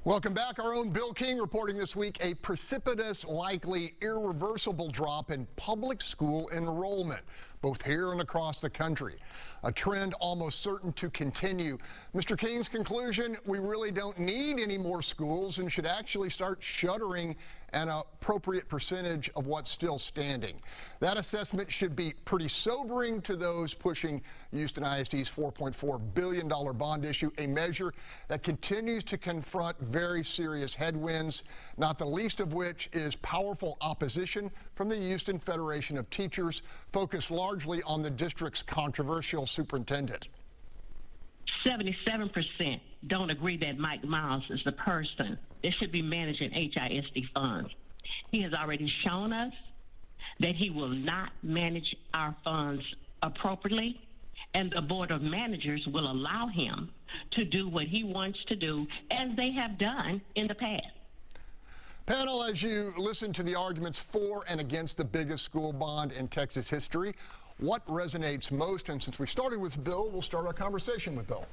Welcome back. Our own Bill King reporting this week a precipitous, likely irreversible drop in public school enrollment, both here and across the country. A trend almost certain to continue. Mr. King's conclusion, we really don't need any more schools and should actually start shuttering an appropriate percentage of what's still standing. That assessment should be pretty sobering to those pushing Houston ISD's $4.4 billion bond issue, a measure that continues to confront very serious headwinds, not the least of which is powerful opposition from the Houston Federation of Teachers, focused largely on the district's controversial superintendent. 77% don't agree that Mike Miles is the person that should be managing HISD funds. He has already shown us that he will not manage our funds appropriately, and the Board of Managers will allow him to do what he wants to do, as they have done in the past. Panel, as you listen to the arguments for and against the biggest school bond in Texas history, what resonates most? And since we started with Bill, we'll start our conversation with Bill.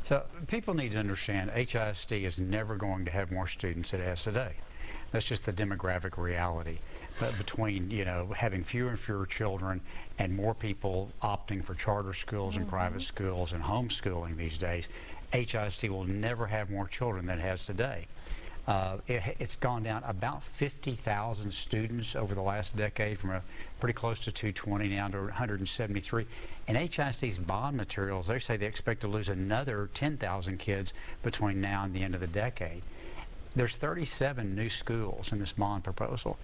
So people need to understand HISD is never going to have more students than it has today. That's just the demographic reality. But between, having fewer and fewer children and more people opting for charter schools and private schools and homeschooling these days, HISD will never have more children than it has today. It's gone down about 50,000 students over the last decade, from pretty close to 220 now to 173. And HISD's bond materials, they say they expect to lose another 10,000 kids between now and the end of the decade. There's 37 new schools in this bond proposal.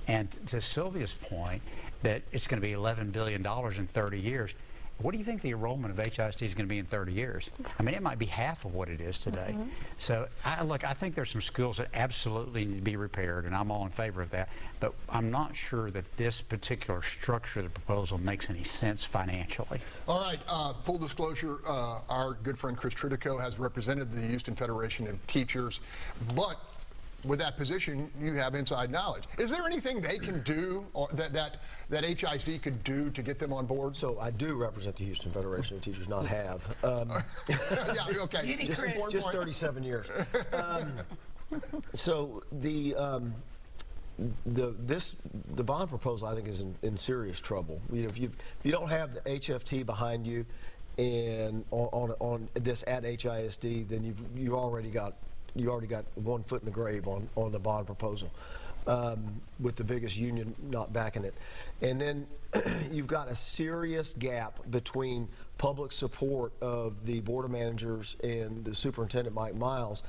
And to Sylvia's point, that it's going to be $11 billion in 30 years. What do you think the enrollment of HISD is going to be in 30 years? I mean, it might be half of what it is today. So, I think there's some schools that absolutely need to be repaired, and I'm all in favor of that. But I'm not sure that this particular structure of the proposal makes any sense financially. All right, full disclosure, our good friend Chris Tridico has represented the Houston Federation of Teachers, but with that position, you have inside knowledge. Is there anything they can do, or that HISD could do to get them on board? So I do represent the Houston Federation of Teachers, not have. Yeah, okay. Just 37 years. So the bond proposal, I think, is in serious trouble. If you don't have the HFT behind you and on this at HISD, then you already got 1 foot in the grave on the bond proposal, with the biggest union not backing it. And then you've got a serious gap between public support of the Board of Managers and the Superintendent Mike Miles,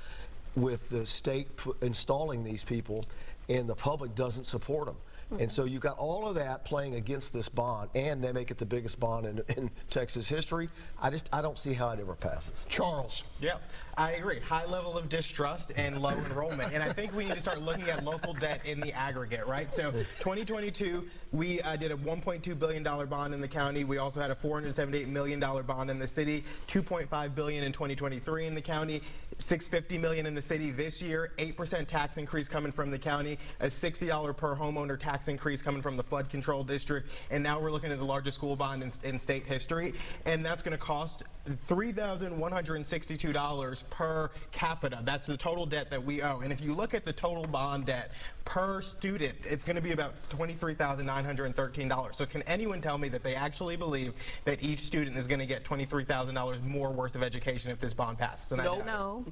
with the state installing these people, and the public doesn't support them. And so you've got all of that playing against this bond, and they make it the biggest bond in Texas history. I don't see how it ever passes. Charles. Yeah, I agree. High level of distrust and low enrollment. And I think we need to start looking at local debt in the aggregate, right? So 2022, we did a $1.2 billion bond in the county. We also had a $478 million bond in the city, $2.5 billion in 2023 in the county, $650 million in the city this year, 8% tax increase coming from the county, a $60 per homeowner tax increase coming from the flood control district, and now we're looking at the largest school bond in state history, and that's going to cost $3,162 per capita. That's the total debt that we owe. And if you look at the total bond debt per student, it's going to be about $23,913. So can anyone tell me that they actually believe that each student is going to get $23,000 more worth of education if this bond passes? No.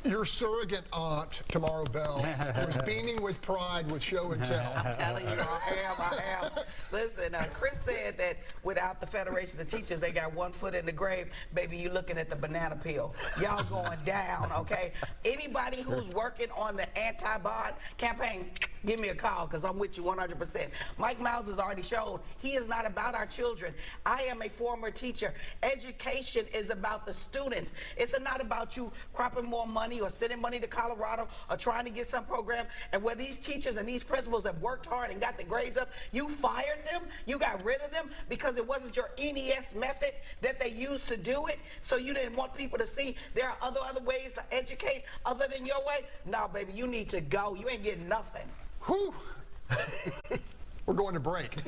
Your surrogate aunt, Tamara Bell, was beaming with pride with show and tell. I'm telling you, I am. Listen, Chris said that without the Federation of Teachers, they got 1 foot in the grave. Baby, you looking at the banana peel. Y'all going down, okay? Anybody who's working on the anti-bond campaign, give me a call, because I'm with you 100%. Mike Miles has already showed he is not about our children. I am a former teacher. Education is about the students. It's not about you cropping more money or sending money to Colorado or trying to get some program. And where these teachers and these principals have worked hard and got the grades up, you fired them, you got rid of them because it wasn't your NES method that they used to do it. So you didn't want people to see there are other ways to educate other than your way. No, baby, you need to go. You ain't getting nothing. Whew. We're going to break.